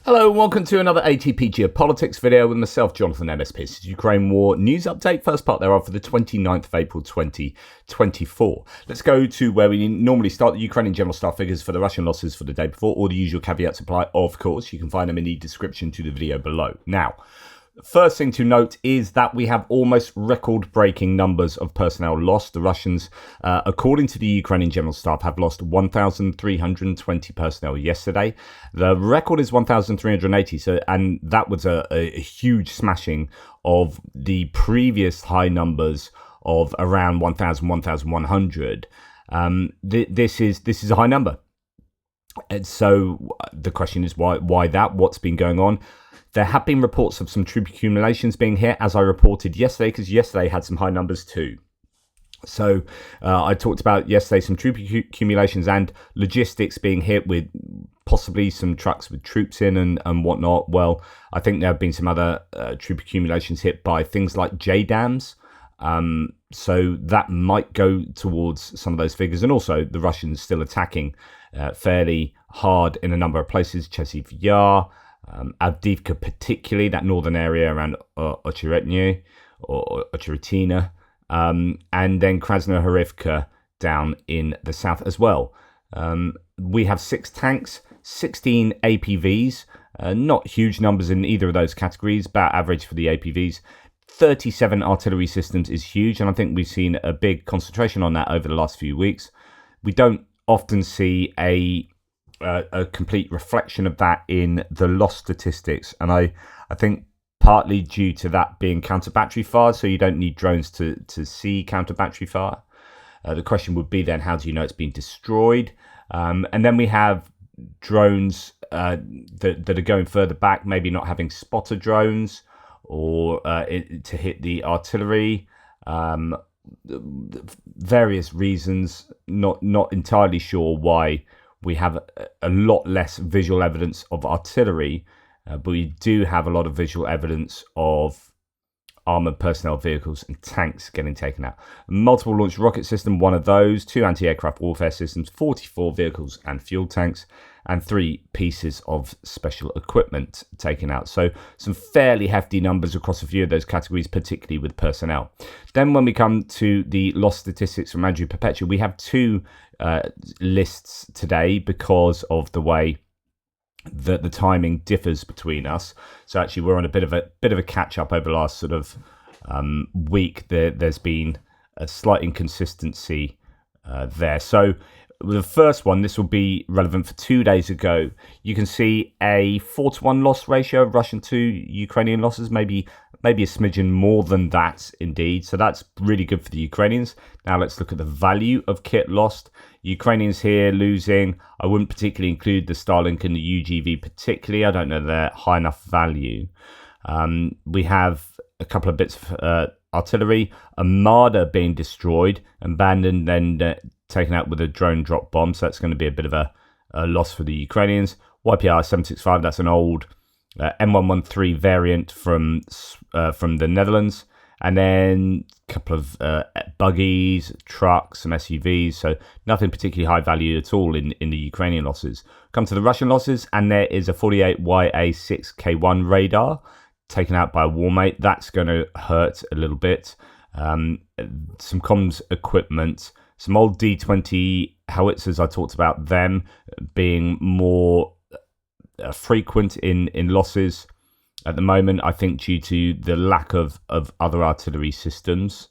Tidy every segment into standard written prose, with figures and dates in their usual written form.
Hello and welcome to another ATP Geopolitics video with myself, Jonathan MSP. This is Ukraine War News Update, first part thereof for the 29th of April 2024. Let's go to where we normally start, the Ukrainian general staff figures for the Russian losses for the day before. All the usual caveats apply, of course. You can find them in the description to the video below. Now, first thing to note is that we have almost record-breaking numbers of personnel lost. The Russians, according to the Ukrainian General Staff, have lost 1,320 personnel yesterday. The record is 1,380, and that was a huge smashing of the previous high numbers of around 1,000, 1,100. This is a high number. And so the question is why that? What's been going on? There have been reports of some troop accumulations being hit, as I reported yesterday, because yesterday had some high numbers too. So I talked about yesterday some troop accumulations and logistics being hit with possibly some trucks with troops in and whatnot. Well, I think there have been some other troop accumulations hit by things like JDAMs. So that might go towards some of those figures. And also the Russians still attacking fairly hard in a number of places, Chasiv Yar, Avdiivka, particularly that northern area around Ocheretny or Ocheretina, and then Krasnohorivka down in the south as well. We have 6 tanks, 16 APVs, not huge numbers in either of those categories, about average for the APVs. 37 artillery systems is huge, and I think we've seen a big concentration on that over the last few weeks. We don't often see a complete reflection of that in the loss statistics, and I think partly due to that being counter battery fire, so you don't need drones to see counter battery fire. The question would be then, how do you know it's been destroyed? And then we have drones that are going further back, maybe not having spotter drones or to hit the artillery. Various reasons, not entirely sure why we have a lot less visual evidence of artillery, but we do have a lot of visual evidence of armoured personnel vehicles and tanks getting taken out. Multiple launch rocket system, one of those, 2 anti-aircraft warfare systems, 44 vehicles and fuel tanks, and 3 pieces of special equipment taken out. So some fairly hefty numbers across a few of those categories, particularly with personnel. Then when we come to the loss statistics from Andrew Perpetua, we have 2 lists today because of the way that the timing differs between us. So actually we're on a bit of a catch up over the last sort of week. There's been a slight inconsistency there. So the first one, this will be relevant for 2 days ago. You can see a 4-to-1 loss ratio of Russian to Ukrainian losses, maybe a smidgen more than that indeed. So that's really good for the Ukrainians. Now let's look at the value of kit lost. Ukrainians here losing, I wouldn't particularly include the Starlink and the UGV particularly. I don't know they're high enough value. We have a couple of bits of artillery, Armada being destroyed, abandoned, then taken out with a drone drop bomb. So that's going to be a bit of a loss for the Ukrainians. YPR 765, that's an old M113 variant from the Netherlands, and then a couple of buggies, trucks, some SUVs, so nothing particularly high value at all in the Ukrainian losses. Come to the Russian losses, and there is a 48YA6K1 radar taken out by a warmate. That's going to hurt a little bit. Some comms equipment, some old D20 howitzers, I talked about them being more frequent in losses at the moment, I think due to the lack of other artillery systems.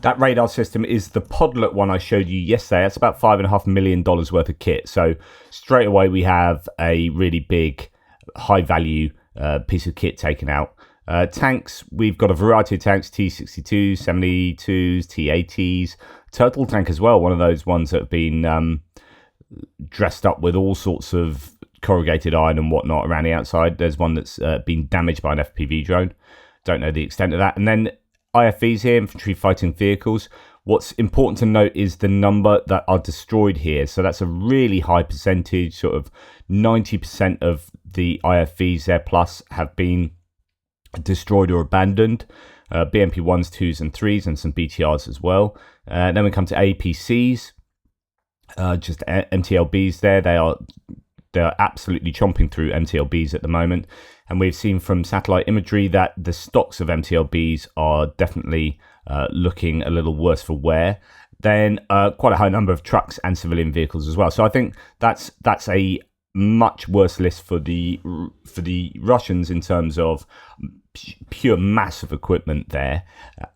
That radar system is the Podlet one I showed you yesterday. That's about $5.5 million worth of kit. So straight away we have a really big, high value piece of kit taken out. Tanks, we've got a variety of tanks, T-62s, 72s, T-80s, Turtle tank as well, one of those ones that have been dressed up with all sorts of corrugated iron and whatnot around the outside. There's one that's been damaged by an FPV drone. Don't know the extent of that. And then IFVs here, infantry fighting vehicles. What's important to note is the number that are destroyed here. So that's a really high percentage, sort of 90% of the IFVs there plus have been destroyed or abandoned. BMP 1s, 2s and 3s and some BTRs as well. Then we come to APCs. Just MTLBs there. They are they're absolutely chomping through MTLBs at the moment. And we've seen from satellite imagery that the stocks of MTLBs are definitely looking a little worse for wear. Then quite a high number of trucks and civilian vehicles as well. So I think that's a much worse list for the Russians in terms of pure massive equipment there,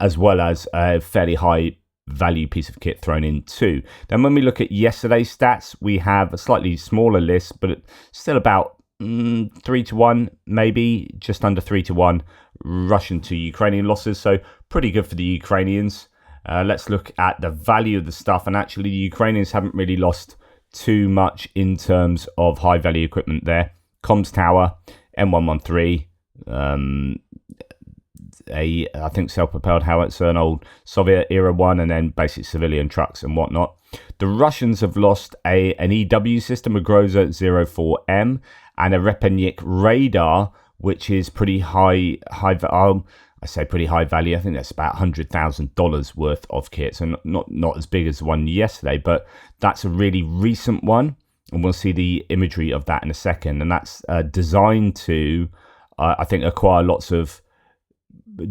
as well as a fairly high value piece of kit thrown in too. Then when we look at yesterday's stats, we have a slightly smaller list, but still about 3-1, maybe just under 3-1 Russian to Ukrainian losses. So pretty good for the Ukrainians. Let's look at the value of the stuff. And actually, the Ukrainians haven't really lost too much in terms of high value equipment there. Comms tower, M113, I think self-propelled howitzer, an old Soviet era one, and then basic civilian trucks and whatnot. The Russians have lost an EW system, a Groza 04M, and a Repenik radar, which is pretty high. I say pretty high value. I think that's about $100,000 worth of kit. So not as big as the one yesterday, but that's a really recent one. And we'll see the imagery of that in a second. And that's designed to, I think, acquire lots of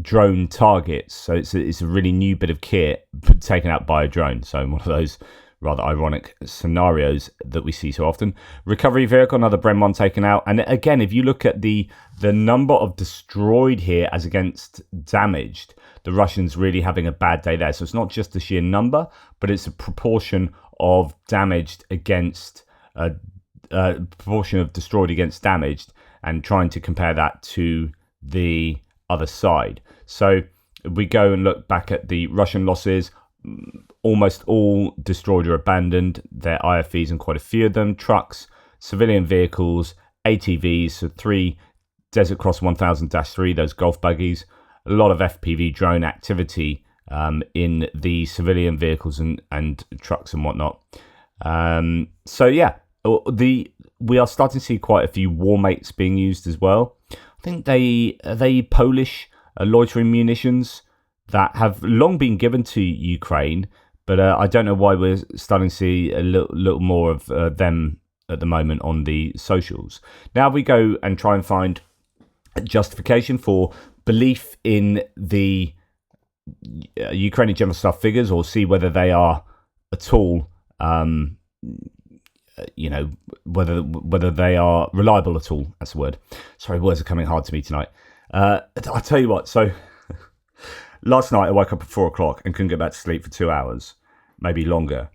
drone targets. So it's a really new bit of kit taken out by a drone. So one of those rather ironic scenarios that we see so often. Recovery vehicle, another Bren 1 taken out. And again, if you look at the number of destroyed here as against damaged, the Russians really having a bad day there. So it's not just the sheer number, but it's a proportion of damaged against proportion of destroyed against damaged, and trying to compare that to the other side. So we go and look back at the Russian losses. Almost all destroyed or abandoned. Their IFVs and quite a few of them. Trucks, civilian vehicles, ATVs, so 3 Desert Cross 1000-3, those golf buggies. A lot of FPV drone activity in the civilian vehicles and trucks and whatnot. So yeah, we are starting to see quite a few war mates being used as well. I think they Polish loitering munitions that have long been given to Ukraine, but I don't know why we're starting to see a little more of them at the moment on the socials. Now we go and try and find justification for belief in the Ukrainian General Staff figures, or see whether they are at all, whether they are reliable at all. That's the word. Sorry, words are coming hard to me tonight. I'll tell you what, so last night I woke up at 4 o'clock and couldn't get back to sleep for 2 hours, maybe longer.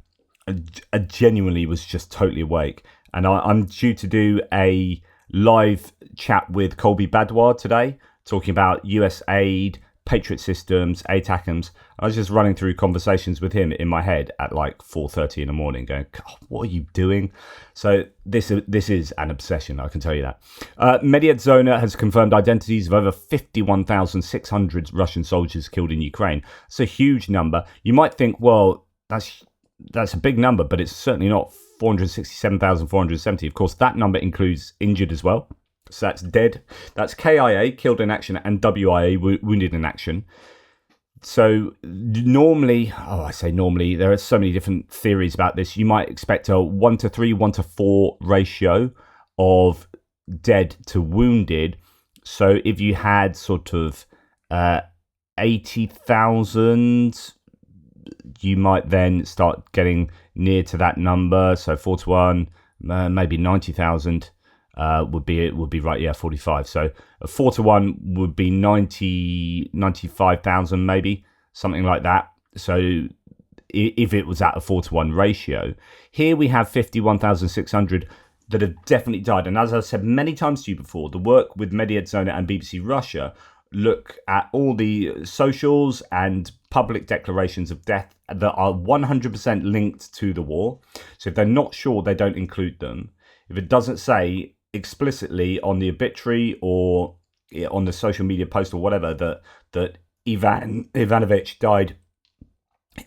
I genuinely was just totally awake. And I'm due to do a live chat with Colby Badwar today, talking about US aid, Patriot systems, ATACMS. I was just running through conversations with him in my head at like 4:30 in the morning going, God, what are you doing? So this is an obsession, I can tell you that. Mediadzona has confirmed identities of over 51,600 Russian soldiers killed in Ukraine. It's a huge number. You might think, well, that's a big number, but it's certainly not 467,470. Of course, that number includes injured as well. So that's dead. That's KIA, killed in action, and WIA, wounded in action. So normally, there are so many different theories about this. You might expect a 1-3, 1-4 ratio of dead to wounded. So if you had sort of 80,000, you might then start getting near to that number. So 4-1, maybe 90,000. Would be right, yeah, 45. So a 4-1 would be 95,000, maybe something like that. So if it was at a 4-1 ratio, here we have 51,600 that have definitely died. And as I said many times to you before, the work with Mediadzona and BBC Russia look at all the socials and public declarations of death that are 100% linked to the war. So if they're not sure, they don't include them. If it doesn't say explicitly on the obituary or on the social media post or whatever that Ivanovich died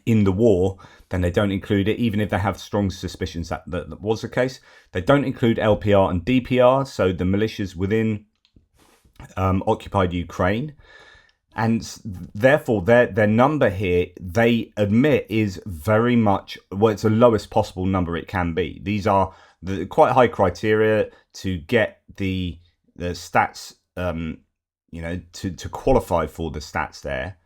in the war, then they don't include it, even if they have strong suspicions that was the case. They don't include LPR and DPR, so the militias within occupied Ukraine. And therefore, their number here, they admit, is very much, well, it's the lowest possible number it can be. These are the quite high criteria to get the stats, to qualify for the stats there.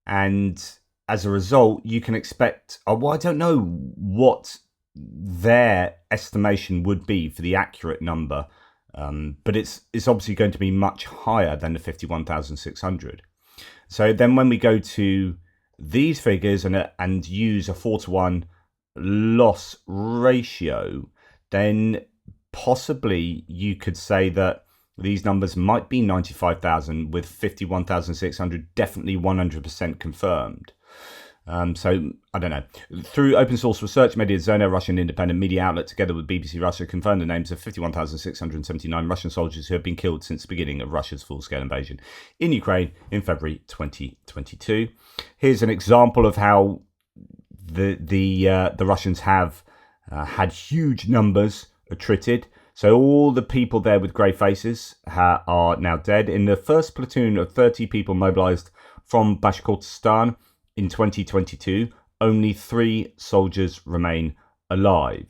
And as a result, you can expect, I don't know what their estimation would be for the accurate number, but it's obviously going to be much higher than the 51,600. So then when we go to these figures and use a 4-to-1 loss ratio, then possibly you could say that these numbers might be 95,000 with 51,600 definitely 100% confirmed. So I don't know. Through open source research, Mediazona, Russian independent media outlet, together with BBC Russia, confirmed the names of 51,679 Russian soldiers who have been killed since the beginning of Russia's full-scale invasion in Ukraine in February 2022. Here's an example of how the Russians have had huge numbers attrited. So all the people there with grey faces are now dead. In the first platoon of 30 people mobilised from Bashkortostan in 2022, only 3 soldiers remain alive.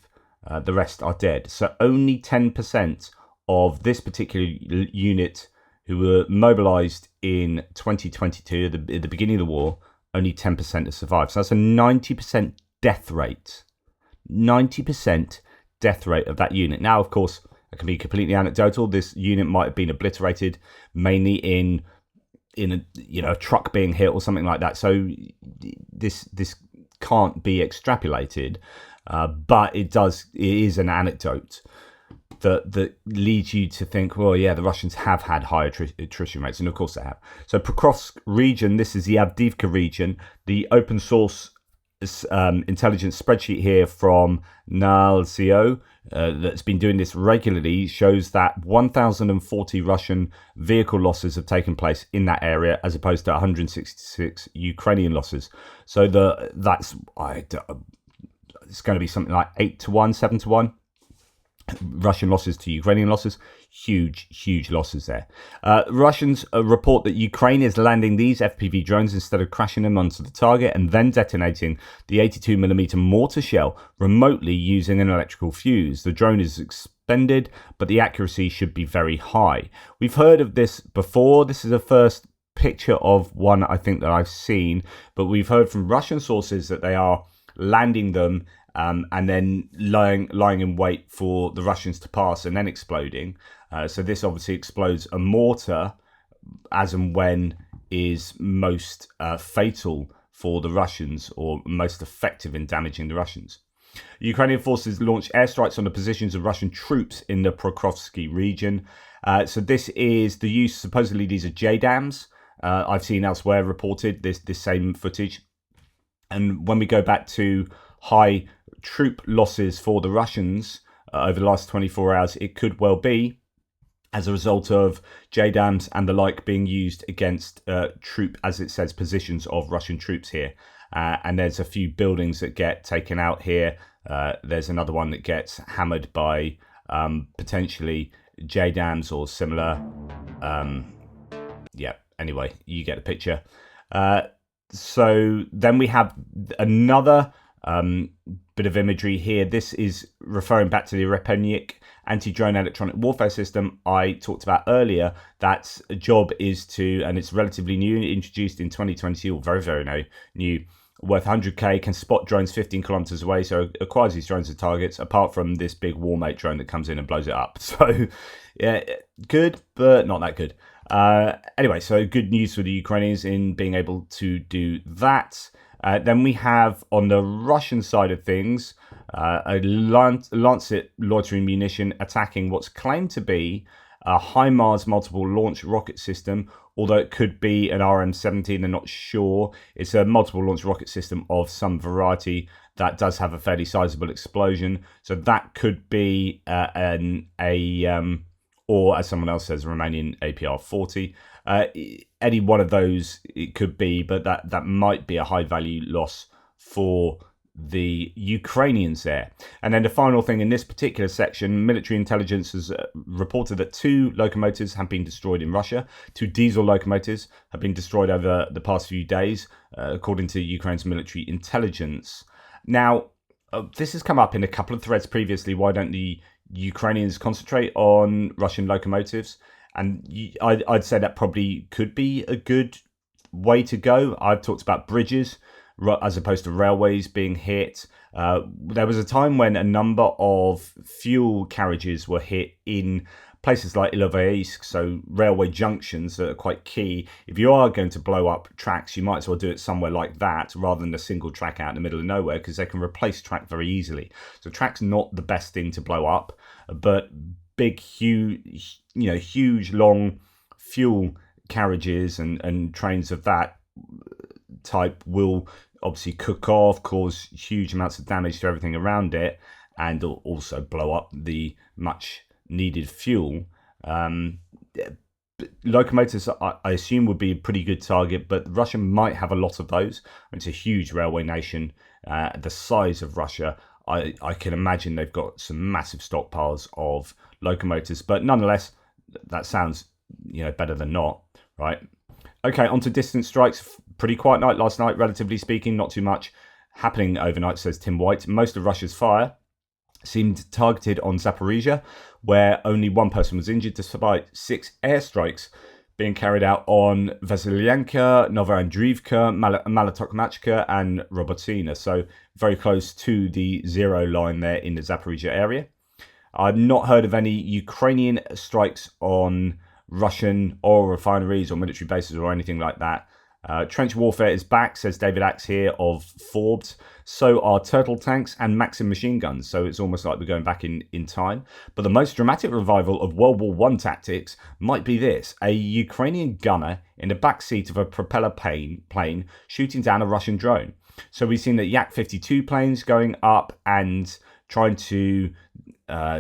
The rest are dead. So only 10% of this particular unit who were mobilised in 2022, at the beginning of the war, only 10% have survived. So that's a 90% death rate. 90% death rate of that unit. Now, of course, it can be completely anecdotal. This unit might have been obliterated mainly in a truck being hit or something like that. So this can't be extrapolated, but it is an anecdote that leads you to think, well, yeah, the Russians have had high attrition rates, and of course they have. So Pokrovsk region, this is the Avdiivka region. The open source intelligence spreadsheet here from NALCO that's been doing this regularly shows that 1,040 Russian vehicle losses have taken place in that area, as opposed to 166 Ukrainian losses. So it's going to be something like 8-1, 7-1. Russian losses to Ukrainian losses. Huge losses there. Russians report that Ukraine is landing these FPV drones instead of crashing them onto the target and then detonating the 82mm mortar shell remotely using an electrical fuse. The drone is expended, but the accuracy should be very high. We've heard of this before. This is the first picture of one I think that I've seen, but we've heard from Russian sources that they are landing them and then lying in wait for the Russians to pass and then exploding. So this obviously explodes a mortar as and when is most fatal for the Russians, or most effective in damaging the Russians. Ukrainian forces launched airstrikes on the positions of Russian troops in the Pokrovsky region. So this is the use, supposedly these are JDAMs. I've seen elsewhere reported this same footage. And when we go back to high troop losses for the Russians over the last 24 hours, it could well be as a result of JDAMs and the like being used against troop, as it says, positions of Russian troops here. And there's a few buildings that get taken out here. There's another one that gets hammered by potentially JDAMs or similar. Anyway, you get the picture. So then we have another bit of imagery here. This is referring back to the Repenyik anti-drone electronic warfare system I talked about earlier. That's job is to, and it's relatively new, introduced in 2022, or very new, worth 100k, can spot drones 15 kilometers away, so acquires these drones as targets, apart from this big warmate drone that comes in and blows it up. So yeah, good, but not that good. Anyway, so good news for the Ukrainians in being able to do that. Then we have, on the Russian side of things, a Lancet loitering munition attacking what's claimed to be a HIMARS multiple launch rocket system, although it could be an RM-17, they're not sure. It's a multiple launch rocket system of some variety that does have a fairly sizable explosion. So that could be or as someone else says, a Romanian APR-40. Any one of those it could be, but that might be a high value loss for the Ukrainians there. And then the final thing in this particular section, military intelligence has reported that 2 locomotives have been destroyed in Russia. 2 diesel locomotives have been destroyed over the past few days, according to Ukraine's military intelligence. Now, this has come up in a couple of threads previously. Why don't the Ukrainians concentrate on Russian locomotives? And I'd say that probably could be a good way to go. I've talked about bridges as opposed to railways being hit. There was a time when a number of fuel carriages were hit in places like Ilovaisk, so railway junctions that are quite key. If you are going to blow up tracks, you might as well do it somewhere like that rather than a single track out in the middle of nowhere, because they can replace track very easily. So track's not the best thing to blow up, but big, huge, huge, long fuel carriages and trains of that type will obviously cook off, cause huge amounts of damage to everything around it, and also blow up the much needed fuel. Locomotives, I assume, would be a pretty good target, but Russia might have a lot of those. It's a huge railway nation. The size of Russia, I can imagine they've got some massive stockpiles of locomotives, but nonetheless, that sounds better than not, right? Okay, on to distance strikes. Pretty quiet night last night, relatively speaking. Not too much happening overnight, says Tim White. Most of Russia's fire seemed targeted on Zaporizhia, where only one person was injured, despite 6 airstrikes being carried out on Vasilyanka, Novoandriivka, Malotokmachka and Robotyne. So very close to the zero line there in the Zaporizhia area. I've not heard of any Ukrainian strikes on Russian oil refineries or military bases or anything like that. Trench warfare is back, says David Axe here of Forbes. So are turtle tanks and Maxim machine guns. So it's almost like we're going back in time. But the most dramatic revival of World War I tactics might be this: a Ukrainian gunner in the back seat of a propeller plane shooting down a Russian drone. So we've seen the Yak-52 planes going up and trying to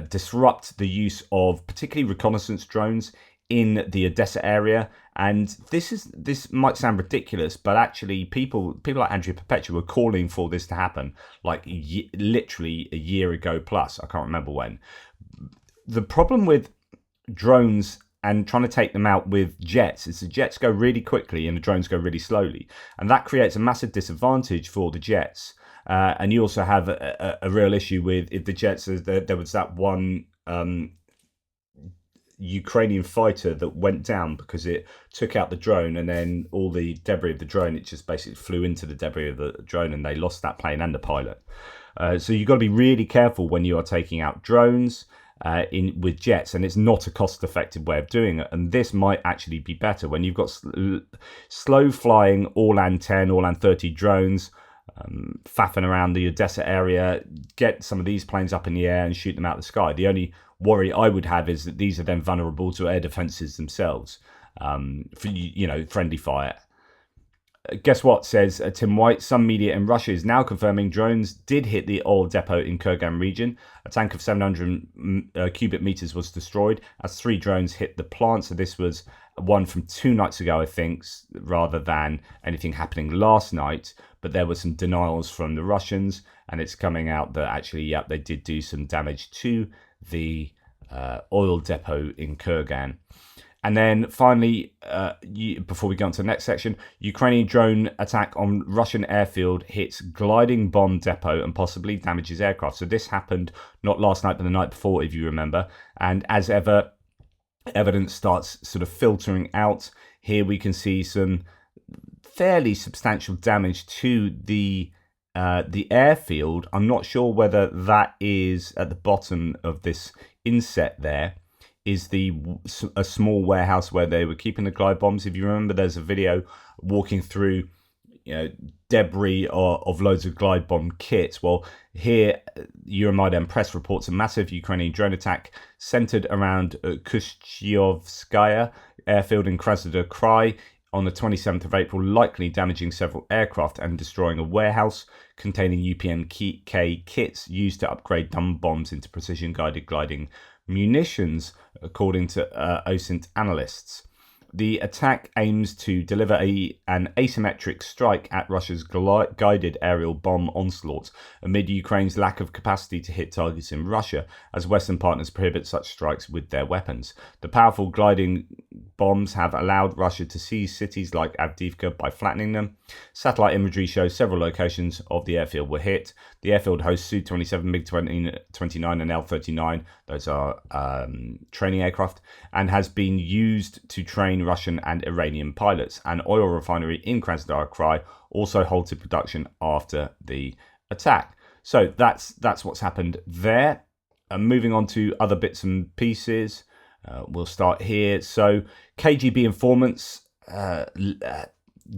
disrupt the use of particularly reconnaissance drones in the Odessa area. And this might sound ridiculous, but actually people like Andrea Perpetua were calling for this to happen like literally a year ago plus. I can't remember when. The problem with drones and trying to take them out with jets is the jets go really quickly and the drones go really slowly, and that creates a massive disadvantage for the jets. And you also have a real issue with, if the jets, there was that one Ukrainian fighter that went down because it took out the drone, and then all the debris of the drone, it just basically flew into the debris of the drone, and they lost that plane and the pilot. So you've got to be really careful when you are taking out drones with jets, and it's not a cost-effective way of doing it. And this might actually be better when you've got slow flying Orlan 10, Orlan 30 drones faffing around the Odessa area. Get some of these planes up in the air and shoot them out of the sky. The only worry I would have is that these are then vulnerable to air defenses themselves, for friendly fire. Guess what, says Tim White. Some media in Russia is now confirming drones did hit the oil depot in Kurgan region. A tank of 700 cubic meters was destroyed as 3 drones hit the plant. So this was one from 2 nights ago, I think, rather than anything happening last night. But there were some denials from the Russians, and it's coming out that actually, yeah, they did do some damage to the oil depot in Kurgan. And then finally, before we go on to the next section, Ukrainian drone attack on Russian airfield hits gliding bomb depot and possibly damages aircraft. So this happened not last night, but the night before, if you remember. And as ever, evidence starts sort of filtering out. Here we can see some fairly substantial damage to the airfield. I'm not sure whether that is at the bottom of this inset there. Is a small warehouse where they were keeping the glide bombs. If you remember, there's a video walking through debris of loads of glide bomb kits. Well, here Euromaidan Press reports a massive Ukrainian drone attack centered around Kushtyovskaya airfield in Krasnodar Krai on the 27th of April, likely damaging several aircraft and destroying a warehouse containing UPMK kits used to upgrade dumb bombs into precision-guided gliding munitions, according to OSINT analysts. The attack aims to deliver an asymmetric strike at Russia's guided aerial bomb onslaught amid Ukraine's lack of capacity to hit targets in Russia, as Western partners prohibit such strikes with their weapons. The powerful gliding bombs have allowed Russia to seize cities like Avdiivka by flattening them. Satellite imagery shows several locations of the airfield were hit. The airfield hosts Su-27, MiG-29 and L-39. Those are training aircraft, and has been used to train Russian and Iranian pilots. An oil refinery in Krasnodar Krai also halted production after the attack. So that's what's happened there. Moving on to other bits and pieces. We'll start here. So KGB informants,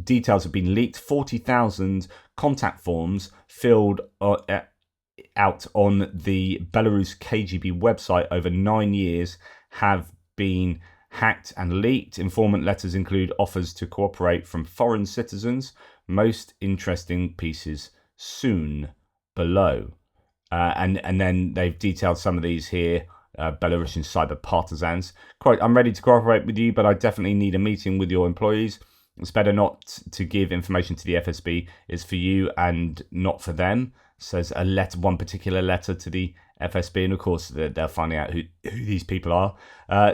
details have been leaked. 40,000 contact forms filled out on the Belarus KGB website over 9 years have been hacked and leaked. Informant letters include offers to cooperate from foreign citizens. Most interesting pieces soon below. And then they've detailed some of these here. Belarusian cyber partisans. Quote, I'm ready to cooperate with you, but I definitely need a meeting with your employees. It's better not to give information to the FSB. It's for you and not for them, says one particular letter to the FSB. And of course, they're finding out who these people are.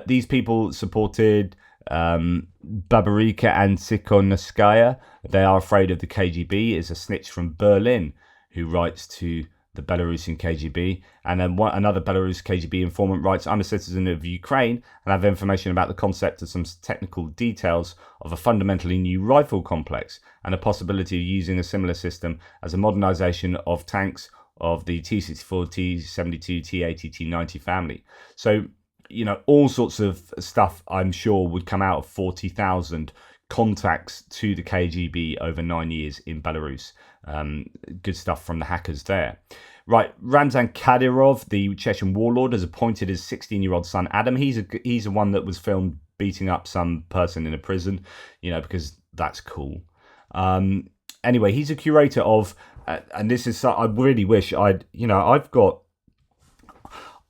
These people supported Babarika and Sikhonovskaya. They are afraid of the KGB, is a snitch from Berlin who writes to the Belarusian KGB. And then another Belarus KGB informant writes, I'm a citizen of Ukraine and have information about the concept of some technical details of a fundamentally new rifle complex and a possibility of using a similar system as a modernization of tanks of the T-64, T-72, T-80, T-90 family. So, all sorts of stuff I'm sure would come out of 40,000 contacts to the KGB over 9 years in Belarus. Good stuff from the hackers there. Right, Ramzan Kadyrov, the Chechen warlord, has appointed his 16-year-old son Adam. He's the one that was filmed beating up some person in a prison, because that's cool. Anyway, he's a curator of, and this is, I really wish I've got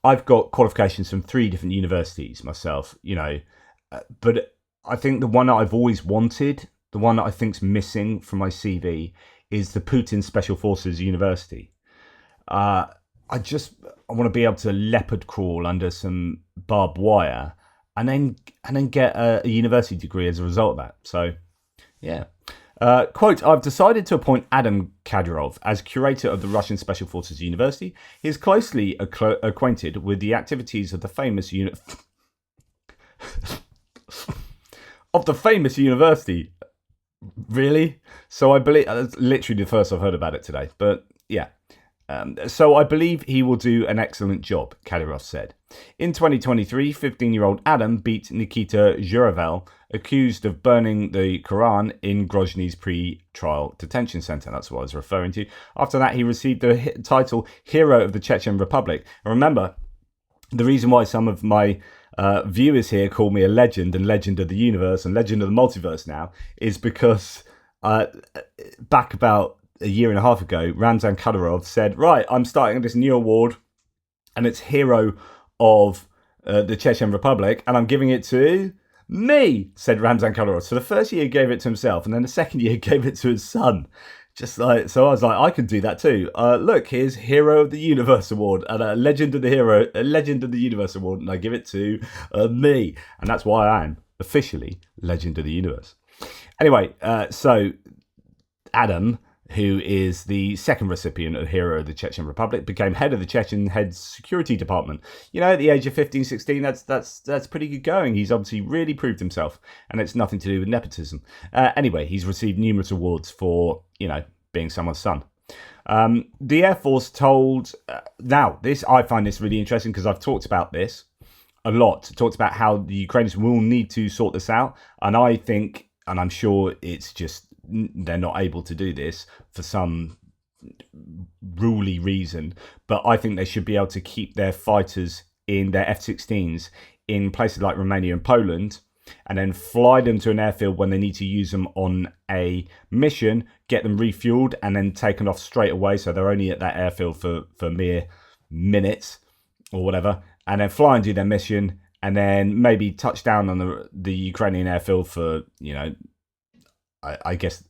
qualifications from 3 different universities myself, but I think the one that I've always wanted, the one that I think's missing from my CV, is the Putin Special Forces University. I want to be able to leopard crawl under some barbed wire, and then get a university degree as a result of that. So, yeah. Quote, I've decided to appoint Adam Kadyrov as curator of the Russian Special Forces University. He is closely acquainted with the activities of the famous university. Really? So I believe that's literally the first I've heard about it today. But yeah. So I believe he will do an excellent job, Kadyrov said. In 2023, 15-year-old Adam beat Nikita Zhuravel, accused of burning the Quran in Grozny's pre-trial detention center. That's what I was referring to. After that, he received the title Hero of the Chechen Republic. And remember, the reason why some of my viewers here call me a legend and legend of the universe and legend of the multiverse now is because back about a year and a half ago, Ramzan Kadyrov said, right, I'm starting this new award and it's Hero of the Chechen Republic and I'm giving it to me, said Ramzan Kadyrov. So the first year he gave it to himself and then the second year he gave it to his son. So I was like, I could do that too. Look, here's Hero of the Universe Award and a Legend of the Universe Award, and I give it to me, and that's why I am officially Legend of the Universe. Anyway, so Adam, who is the second recipient of Hero of the Chechen Republic, became head of the Chechen Head Security Department. At the age of 15, 16, that's pretty good going. He's obviously really proved himself, and it's nothing to do with nepotism. Anyway, he's received numerous awards for, being someone's son. The Air Force told... now, I find this really interesting because I've talked about this a lot. Talked about how the Ukrainians will need to sort this out. And I think, and I'm sure it's just they're not able to do this for some ruly reason, but I think they should be able to keep their fighters in their F-16s in places like Romania and Poland, and then fly them to an airfield when they need to use them on a mission, get them refueled, and then taken off straight away. So they're only at that airfield for mere minutes or whatever, and then fly and do their mission, and then maybe touch down on the Ukrainian airfield for, I guess,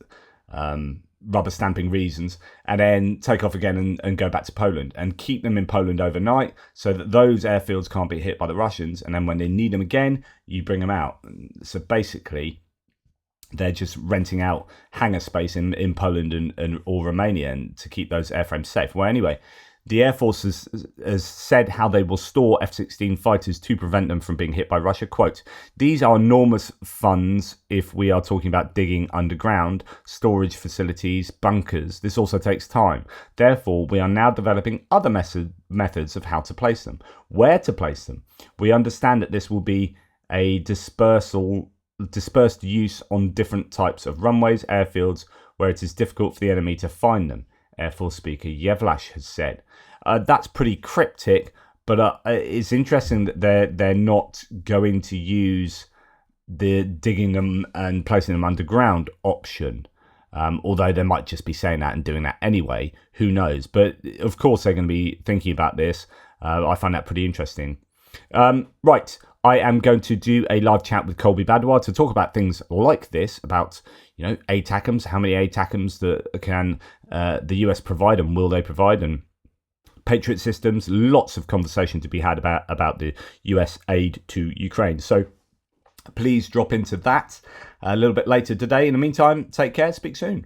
rubber stamping reasons, and then take off again and go back to Poland and keep them in Poland overnight so that those airfields can't be hit by the Russians. And then when they need them again, you bring them out. So basically, they're just renting out hangar space in Poland and or Romania and to keep those airframes safe. Well, anyway, the Air Force has said how they will store F-16 fighters to prevent them from being hit by Russia. Quote, these are enormous funds if we are talking about digging underground, storage facilities, bunkers. This also takes time. Therefore, we are now developing other methods of how to place them, where to place them. We understand that this will be a dispersed use on different types of runways, airfields, where it is difficult for the enemy to find them, Air Force Speaker Yevlash has said. That's pretty cryptic, but it's interesting that they're not going to use the digging them and placing them underground option. Although they might just be saying that and doing that anyway. Who knows? But of course they're going to be thinking about this. I find that pretty interesting. Right. I am going to do a live chat with Colby Badwar to talk about things like this, about, ATACMS, how many ATACMS that can the US provide and will they provide, and Patriot systems. Lots of conversation to be had about the US aid to Ukraine. So please drop into that a little bit later today. In the meantime, take care. Speak soon.